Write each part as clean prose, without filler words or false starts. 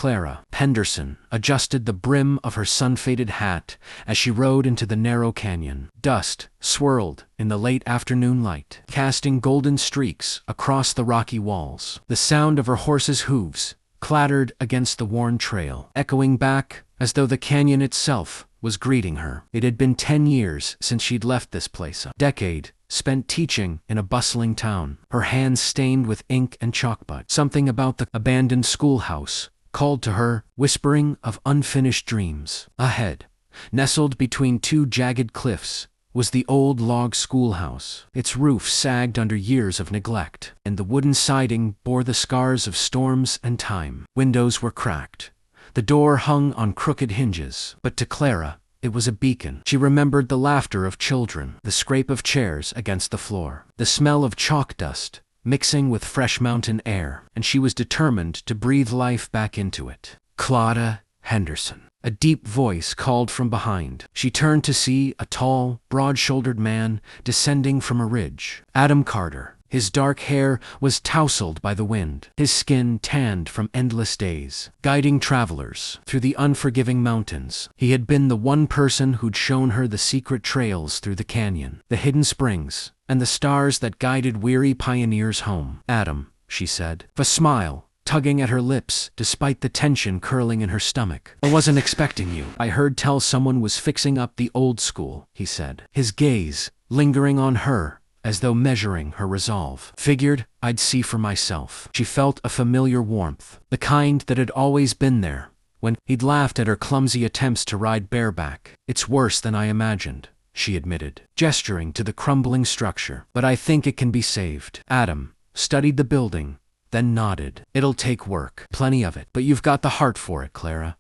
Clara. Henderson adjusted the brim of her sun-faded hat as she rode into the narrow canyon. Dust swirled in the late afternoon light, casting golden streaks across the rocky walls. The sound of her horse's hooves clattered against the worn trail, echoing back as though the canyon itself was greeting her. It had been 10 years since she'd left this place, a decade spent teaching in a bustling town, her hands stained with ink and chalkbud. Something about the abandoned schoolhouse called to her, whispering of unfinished dreams. Ahead, nestled between two jagged cliffs, was the old log schoolhouse. Its roof sagged under years of neglect, and the wooden siding bore the scars of storms and time. Windows were cracked. The door hung on crooked hinges, but to Clara, it was a beacon. She remembered the laughter of children, the scrape of chairs against the floor, the smell of chalk dust mixing with fresh mountain air, and she was determined to breathe life back into it. Clara Henderson. A deep voice called from behind. She turned to see a tall, broad-shouldered man descending from a ridge. Adam Carter. His dark hair was tousled by the wind, his skin tanned from endless days. Guiding travelers through the unforgiving mountains, he had been the one person who'd shown her the secret trails through the canyon, the hidden springs, and the stars that guided weary pioneers home. Adam, she said, a smile tugging at her lips despite the tension curling in her stomach. I wasn't expecting you. I heard tell someone was fixing up the old school, he said, his gaze lingering on her as though measuring her resolve. Figured I'd see for myself. She felt a familiar warmth, the kind that had always been there when he'd laughed at her clumsy attempts to ride bareback. It's worse than I imagined, she admitted, gesturing to the crumbling structure, but I think it can be saved. Adam studied the building, then nodded. It'll take work, plenty of it, but you've got the heart for it, Clara.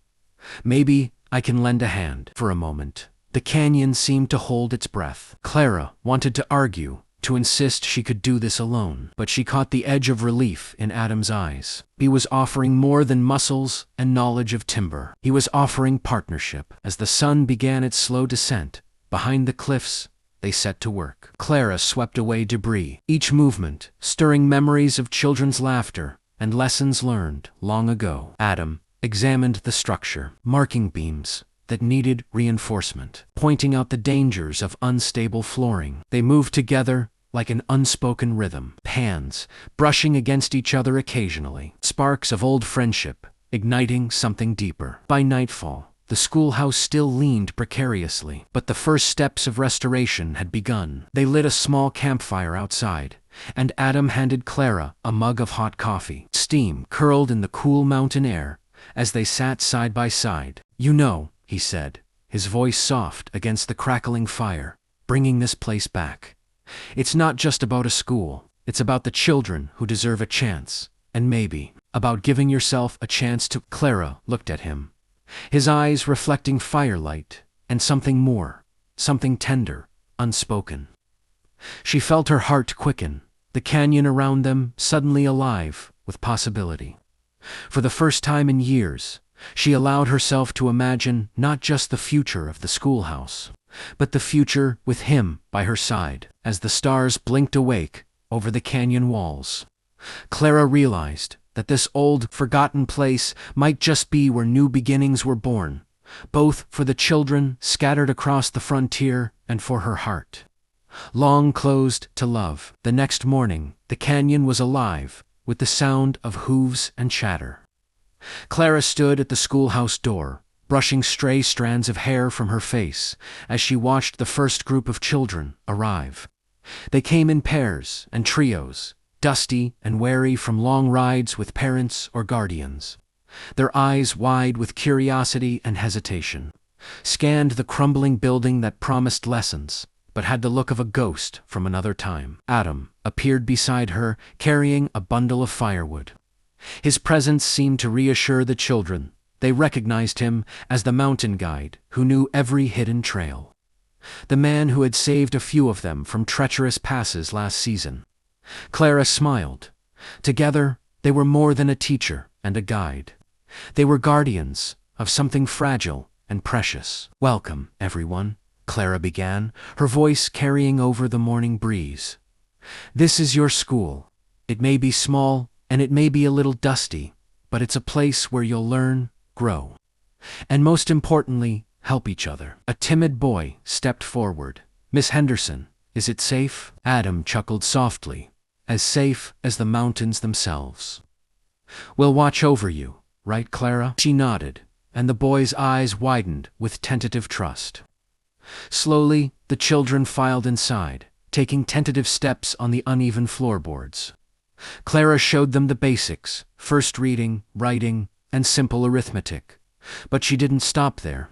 Maybe I can lend a hand. For a moment, the canyon seemed to hold its breath. Clara wanted to argue, to insist she could do this alone, but she caught the edge of relief in Adam's eyes. He was offering more than muscles and knowledge of timber. He was offering partnership. As the sun began its slow descent, behind the cliffs, they set to work. Clara swept away debris, each movement stirring memories of children's laughter and lessons learned long ago. Adam examined the structure, marking beams that needed reinforcement, pointing out the dangers of unstable flooring. They moved together like an unspoken rhythm, hands brushing against each other occasionally, sparks of old friendship igniting something deeper. By nightfall, the schoolhouse still leaned precariously, but the first steps of restoration had begun. They lit a small campfire outside, and Adam handed Clara a mug of hot coffee. Steam curled in the cool mountain air as they sat side by side. You know, he said, his voice soft against the crackling fire, bringing this place back. It's not just about a school. It's about the children who deserve a chance, and maybe about giving yourself a chance to. Clara looked at him, his eyes reflecting firelight and something more, something tender, unspoken. She felt her heart quicken, the canyon around them suddenly alive with possibility. For the first time in years, she allowed herself to imagine not just the future of the schoolhouse, but the future with him by her side. As the stars blinked awake over the canyon walls, Clara realized that this old, forgotten place might just be where new beginnings were born, both for the children scattered across the frontier and for her heart, long closed to love. The next morning, the canyon was alive with the sound of hooves and chatter. Clara stood at the schoolhouse door, brushing stray strands of hair from her face as she watched the first group of children arrive. They came in pairs and trios, dusty and weary from long rides with parents or guardians. Their eyes wide with curiosity and hesitation, scanned the crumbling building that promised lessons, but had the look of a ghost from another time. Adam appeared beside her, carrying a bundle of firewood. His presence seemed to reassure the children. They recognized him as the mountain guide who knew every hidden trail, the man who had saved a few of them from treacherous passes last season. Clara smiled. Together, they were more than a teacher and a guide. They were guardians of something fragile and precious. Welcome, everyone, Clara began, her voice carrying over the morning breeze. This is your school. It may be small, and it may be a little dusty, but it's a place where you'll learn, grow, and most importantly, help each other. A timid boy stepped forward. "Miss Henderson, is it safe?" Adam chuckled softly. "As safe as the mountains themselves." "We'll watch over you, right, Clara?" She nodded, and the boy's eyes widened with tentative trust. Slowly, the children filed inside, taking tentative steps on the uneven floorboards. Clara showed them the basics: first reading, writing, and simple arithmetic. But she didn't stop there.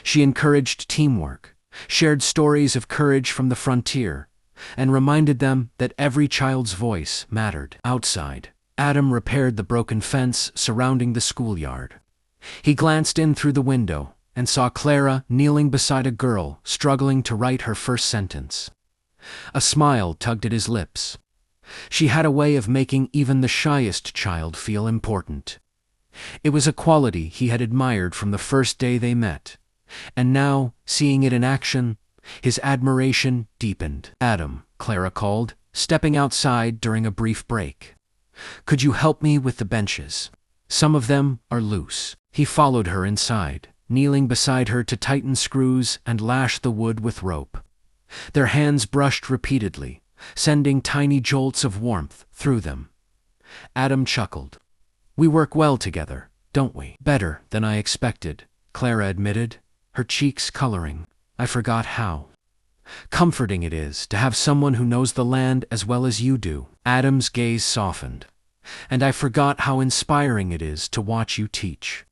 She encouraged teamwork, shared stories of courage from the frontier, and reminded them that every child's voice mattered. Outside, Adam repaired the broken fence surrounding the schoolyard. He glanced in through the window and saw Clara kneeling beside a girl struggling to write her first sentence. A smile tugged at his lips. She had a way of making even the shyest child feel important. It was a quality he had admired from the first day they met, and now, seeing it in action, his admiration deepened. "Adam," Clara called, stepping outside during a brief break. "Could you help me with the benches? Some of them are loose." He followed her inside, kneeling beside her to tighten screws and lash the wood with rope. Their hands brushed repeatedly, sending tiny jolts of warmth through them. Adam chuckled. "We work well together, don't we?" "Better than I expected," Clara admitted, her cheeks coloring. "I forgot how comforting it is to have someone who knows the land as well as you do." Adam's gaze softened. "And I forgot how inspiring it is to watch you teach.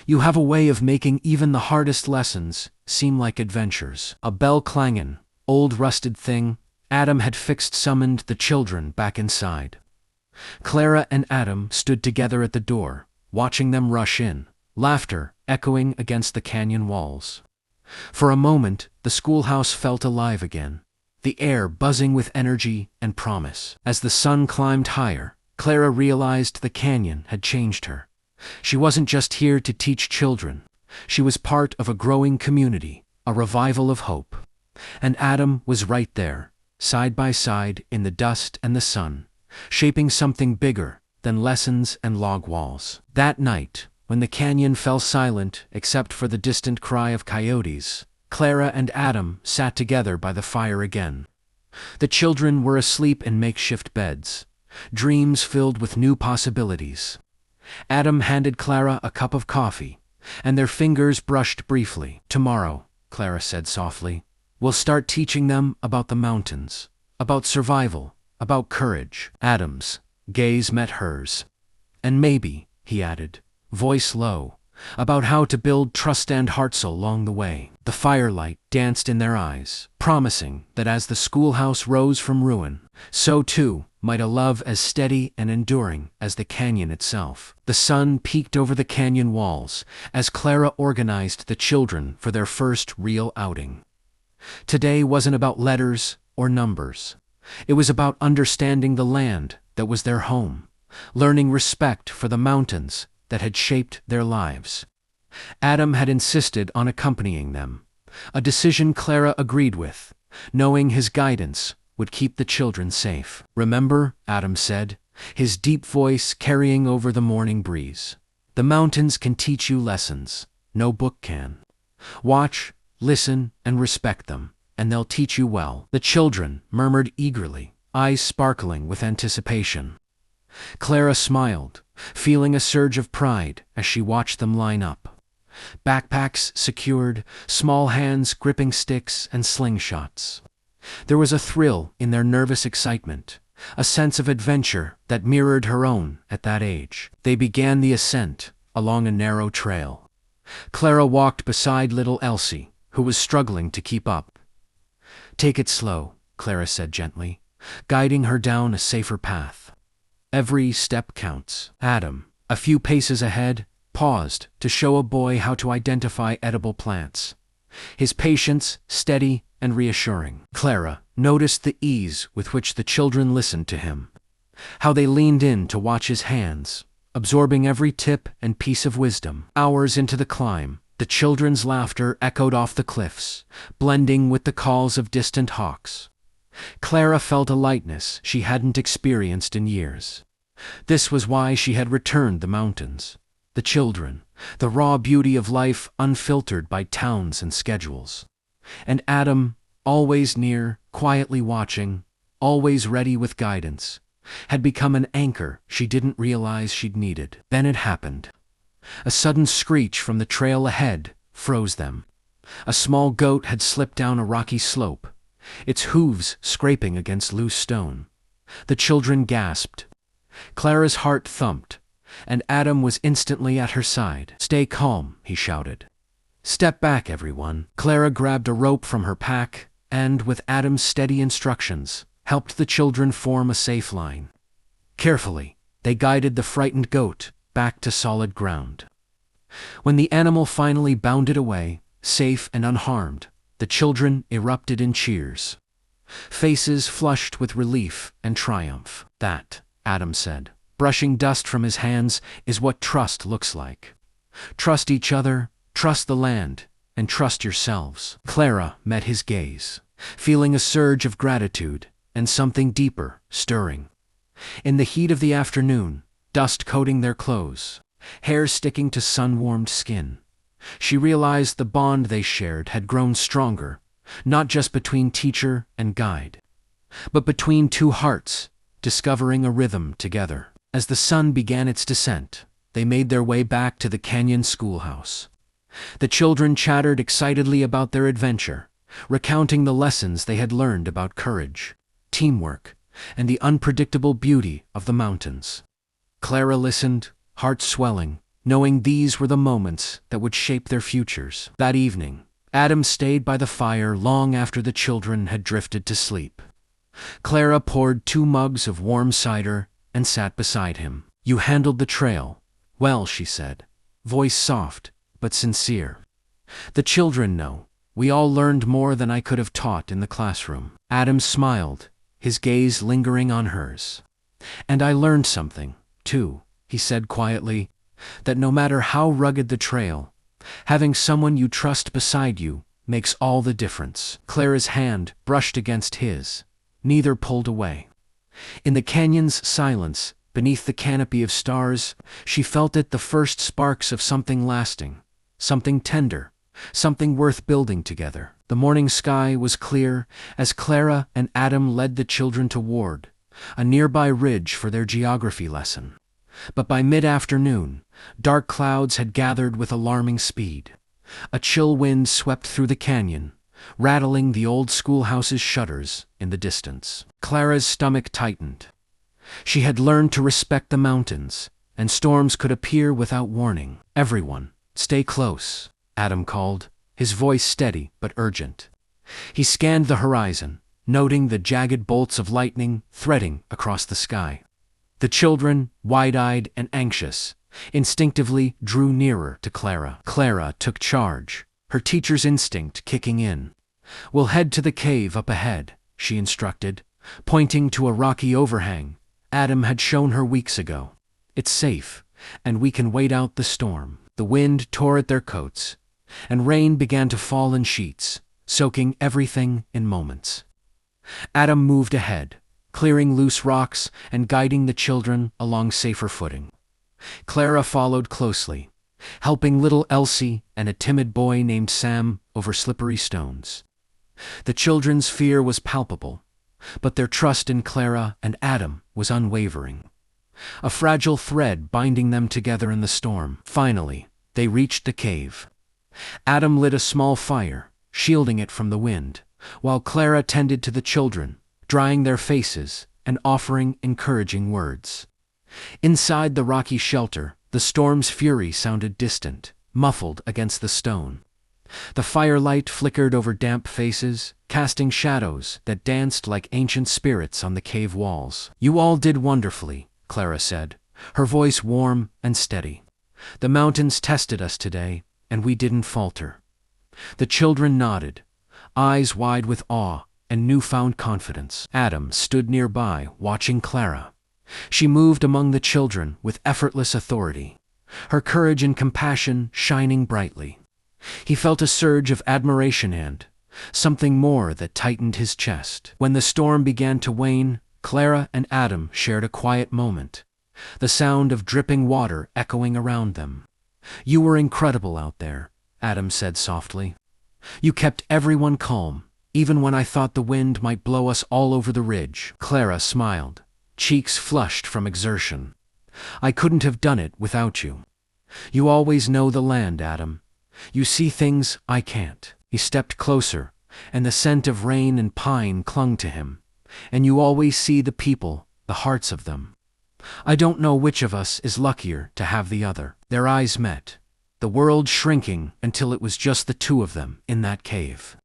You have a way of making even the hardest lessons seem like adventures." A bell clanging, old rusted thing Adam had fixed summoned the children back inside. Clara and Adam stood together at the door, watching them rush in, laughter echoing against the canyon walls. For a moment, the schoolhouse felt alive again, the air buzzing with energy and promise. As the sun climbed higher, Clara realized the canyon had changed her. She wasn't just here to teach children. She was part of a growing community, a revival of hope. And Adam was right there, side by side in the dust and the sun, shaping something bigger than lessons and log walls. That night, when the canyon fell silent except for the distant cry of coyotes, Clara and Adam sat together by the fire again. The children were asleep in makeshift beds, dreams filled with new possibilities. Adam handed Clara a cup of coffee, and their fingers brushed briefly. "Tomorrow," Clara said softly, "we'll start teaching them about the mountains, about survival, about courage." Adam's gaze met hers. "And maybe," he added, voice low, "about how to build trust and hearts along the way." The firelight danced in their eyes, promising that as the schoolhouse rose from ruin, so too might a love as steady and enduring as the canyon itself. The sun peeked over the canyon walls as Clara organized the children for their first real outing. Today wasn't about letters or numbers. It was about understanding the land that was their home, learning respect for the mountains that had shaped their lives. Adam had insisted on accompanying them, a decision Clara agreed with, knowing his guidance would keep the children safe. "Remember," Adam said, his deep voice carrying over the morning breeze, "the mountains can teach you lessons no book can. Watch, listen, and respect them, and they'll teach you well." The children murmured eagerly, eyes sparkling with anticipation. Clara smiled, feeling a surge of pride as she watched them line up. Backpacks secured, small hands gripping sticks and slingshots. There was a thrill in their nervous excitement, a sense of adventure that mirrored her own at that age. They began the ascent along a narrow trail. Clara walked beside little Elsie, who was struggling to keep up. "Take it slow," Clara said gently, guiding her down a safer path. "Every step counts." Adam, a few paces ahead, paused to show a boy how to identify edible plants. His patience steady and reassuring. Clara noticed the ease with which the children listened to him, how they leaned in to watch his hands, absorbing every tip and piece of wisdom. Hours into the climb, the children's laughter echoed off the cliffs, blending with the calls of distant hawks. Clara felt a lightness she hadn't experienced in years. This was why she had returned the mountains. The children, the raw beauty of life unfiltered by towns and schedules. And Adam, always near, quietly watching, always ready with guidance, had become an anchor she didn't realize she'd needed. Then it happened. A sudden screech from the trail ahead froze them. A small goat had slipped down a rocky slope, its hooves scraping against loose stone. The children gasped. Clara's heart thumped, and Adam was instantly at her side. "Stay calm," he shouted. "Step back, everyone." Clara grabbed a rope from her pack and, with Adam's steady instructions, helped the children form a safe line. Carefully, they guided the frightened goat back to solid ground. When the animal finally bounded away, safe and unharmed, the children erupted in cheers. Faces flushed with relief and triumph. "That," Adam said, brushing dust from his hands, "is what trust looks like. Trust each other, trust the land, and trust yourselves." Clara met his gaze, feeling a surge of gratitude and something deeper stirring. In the heat of the afternoon, dust coating their clothes, hair sticking to sun-warmed skin, she realized the bond they shared had grown stronger, not just between teacher and guide, but between two hearts, discovering a rhythm together. As the sun began its descent, they made their way back to the Canyon Schoolhouse. The children chattered excitedly about their adventure, recounting the lessons they had learned about courage, teamwork, and the unpredictable beauty of the mountains. Clara listened, heart swelling, knowing these were the moments that would shape their futures. That evening, Adam stayed by the fire long after the children had drifted to sleep. Clara poured 2 mugs of warm cider and sat beside him. "You handled the trail well," she said, voice soft but sincere. "The children know. We all learned more than I could have taught in the classroom." Adam smiled, his gaze lingering on hers. "And I learned something, too," he said quietly, "that no matter how rugged the trail, having someone you trust beside you makes all the difference." Clara's hand brushed against his. Neither pulled away. In the canyon's silence, beneath the canopy of stars, she felt it, the first sparks of something lasting, something tender, something worth building together. The morning sky was clear as Clara and Adam led the children toward a nearby ridge for their geography lesson. But by mid-afternoon, dark clouds had gathered with alarming speed. A chill wind swept through the canyon, rattling the old schoolhouse's shutters in the distance. Clara's stomach tightened. She had learned to respect the mountains, and storms could appear without warning. "Everyone, stay close," Adam called, his voice steady but urgent. He scanned the horizon, noting the jagged bolts of lightning threading across the sky. The children, wide-eyed and anxious, instinctively drew nearer to Clara. Clara took charge, her teacher's instinct kicking in. "We'll head to the cave up ahead," she instructed, pointing to a rocky overhang Adam had shown her weeks ago. "It's safe, and we can wait out the storm." The wind tore at their coats, and rain began to fall in sheets, soaking everything in moments. Adam moved ahead, clearing loose rocks and guiding the children along safer footing. Clara followed closely, helping little Elsie and a timid boy named Sam over slippery stones. The children's fear was palpable, but their trust in Clara and Adam was unwavering, a fragile thread binding them together in the storm. Finally, they reached the cave. Adam lit a small fire, shielding it from the wind, while Clara tended to the children, drying their faces and offering encouraging words. Inside the rocky shelter, the storm's fury sounded distant, muffled against the stone. The firelight flickered over damp faces, casting shadows that danced like ancient spirits on the cave walls. "You all did wonderfully," Clara said, her voice warm and steady. "The mountains tested us today, and we didn't falter." The children nodded, eyes wide with awe and newfound confidence. Adam stood nearby, watching Clara. She moved among the children with effortless authority, her courage and compassion shining brightly. He felt a surge of admiration and something more that tightened his chest. When the storm began to wane, Clara and Adam shared a quiet moment, the sound of dripping water echoing around them. "You were incredible out there," Adam said softly. "You kept everyone calm, even when I thought the wind might blow us all over the ridge." Clara smiled, cheeks flushed from exertion. "I couldn't have done it without you. You always know the land, Adam. You see things I can't." He stepped closer, and the scent of rain and pine clung to him. "And you always see the people, the hearts of them. I don't know which of us is luckier to have the other." Their eyes met, the world shrinking until it was just the two of them in that cave.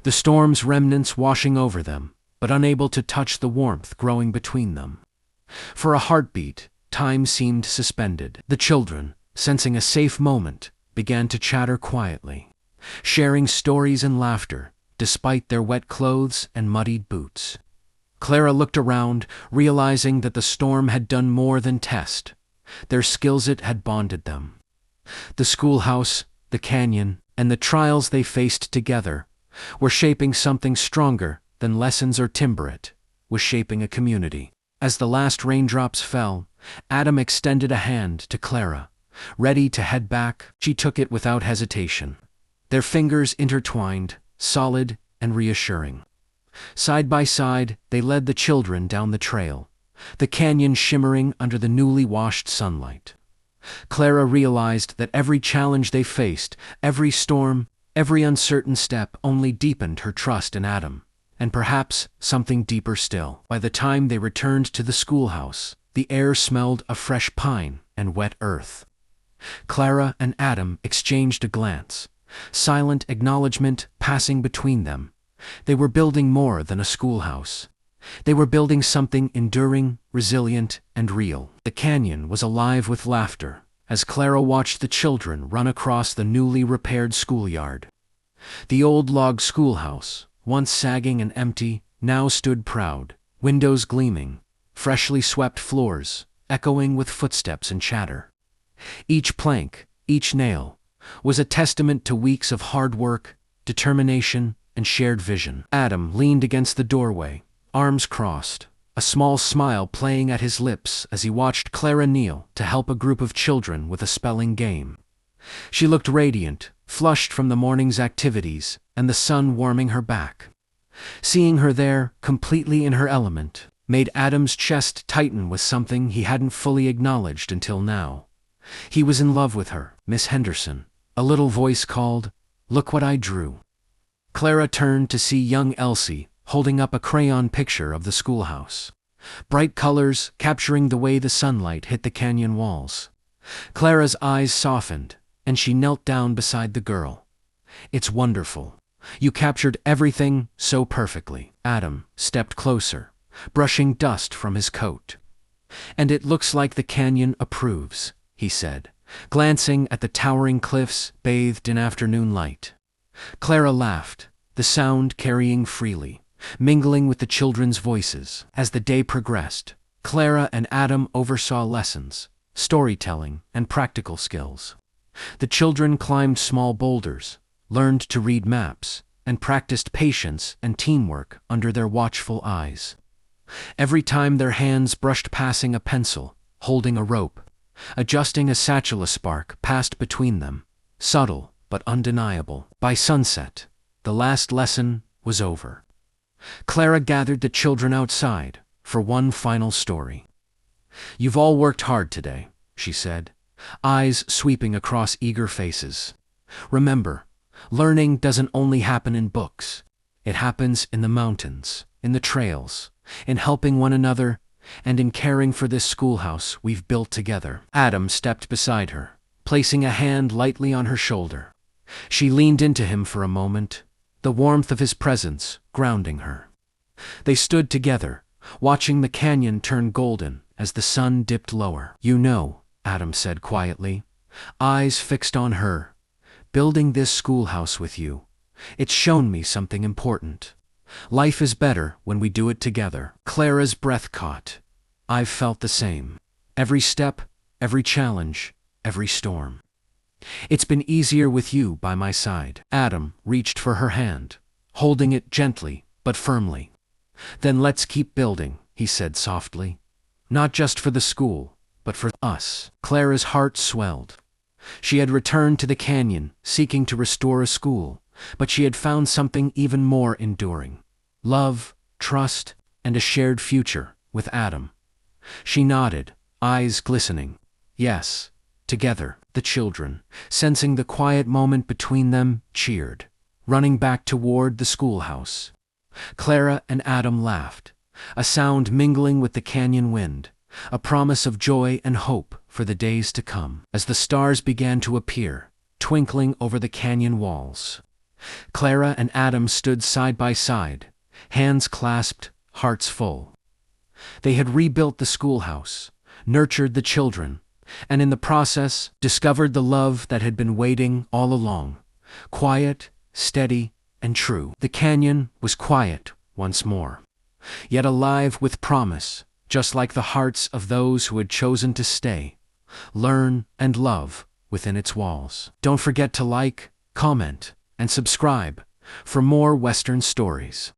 The storm's remnants washing over them, but unable to touch the warmth growing between them. For a heartbeat, time seemed suspended. The children, sensing a safe moment, began to chatter quietly, sharing stories and laughter, despite their wet clothes and muddied boots. Clara looked around, realizing that the storm had done more than test. Their skills it had bonded them. The schoolhouse, the canyon, and the trials they faced together were shaping something stronger than lessons or timber. It was shaping a community. As the last raindrops fell, Adam extended a hand to Clara, ready to head back. She took it without hesitation. Their fingers intertwined, solid and reassuring. Side by side, they led the children down the trail, the canyon shimmering under the newly washed sunlight. Clara realized that every challenge they faced, every storm, every uncertain step only deepened her trust in Adam, and perhaps something deeper still. By the time they returned to the schoolhouse, the air smelled of fresh pine and wet earth. Clara and Adam exchanged a glance, silent acknowledgement passing between them. They were building more than a schoolhouse. They were building something enduring, resilient, and real. The canyon was alive with laughter as Clara watched the children run across the newly repaired schoolyard. The old log schoolhouse, once sagging and empty, now stood proud, windows gleaming, freshly swept floors, echoing with footsteps and chatter. Each plank, each nail, was a testament to weeks of hard work, determination, and shared vision. Adam leaned against the doorway, arms crossed, a small smile playing at his lips as he watched Clara kneel to help a group of children with a spelling game. She looked radiant, flushed from the morning's activities and the sun warming her back. Seeing her there, completely in her element, made Adam's chest tighten with something he hadn't fully acknowledged until now. He was in love with her. "Miss Henderson," a little voice called, "Look what I drew." Clara turned to see young Elsie holding up a crayon picture of the schoolhouse. Bright colors capturing the way the sunlight hit the canyon walls. Clara's eyes softened, and she knelt down beside the girl. "It's wonderful. You captured everything so perfectly." Adam stepped closer, brushing dust from his coat. "And it looks like the canyon approves," he said, glancing at the towering cliffs bathed in afternoon light. Clara laughed, the sound carrying freely, mingling with the children's voices. As the day progressed, Clara and Adam oversaw lessons, storytelling, and practical skills. The children climbed small boulders, learned to read maps, and practiced patience and teamwork under their watchful eyes. Every time their hands brushed passing a pencil, holding a rope, adjusting a satchel, a spark passed between them, subtle but undeniable. By sunset, the last lesson was over. Clara gathered the children outside for one final story. "You've all worked hard today," she said, eyes sweeping across eager faces. "Remember, learning doesn't only happen in books. It happens in the mountains, in the trails, in helping one another, and in caring for this schoolhouse we've built together." Adam stepped beside her, placing a hand lightly on her shoulder. She leaned into him for a moment, the warmth of his presence grounding her. They stood together, watching the canyon turn golden as the sun dipped lower. "You know," Adam said quietly, eyes fixed on her, "building this schoolhouse with you, it's shown me something important. Life is better when we do it together." Clara's breath caught. "I've felt the same. Every step, every challenge, every storm. It's been easier with you by my side." Adam reached for her hand, holding it gently but firmly. "Then let's keep building," he said softly. "Not just for the school, but for us. Clara's heart swelled. She had returned to the canyon, seeking to restore a school, but she had found something even more enduring: love, trust, and a shared future with Adam. She nodded, eyes glistening. Yes, together, the children, sensing the quiet moment between them, cheered, running back toward the schoolhouse. Clara and Adam laughed, a sound mingling with the canyon wind, a promise of joy and hope for the days to come. As the stars began to appear, twinkling over the canyon walls, Clara and Adam stood side by side, hands clasped, hearts full. They had rebuilt the schoolhouse, nurtured the children, and in the process discovered the love that had been waiting all along, quiet, steady, and true. The canyon was quiet once more, yet alive with promise, just like the hearts of those who had chosen to stay, learn, and love within its walls. Don't forget to like, comment, and subscribe for more Western stories.